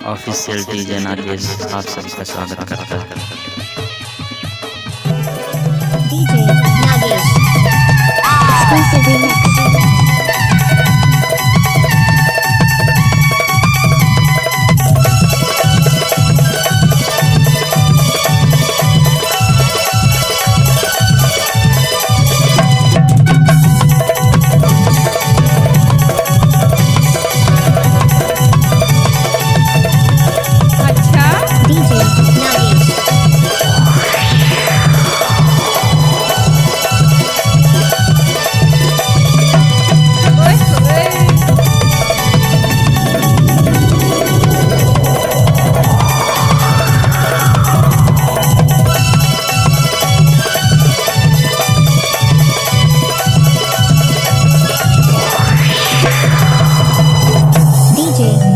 Official DJ Nagesh आप सबका स्वागत करता है। DJ Nagesh. Exclusive remix. DJ Nagesh. DJ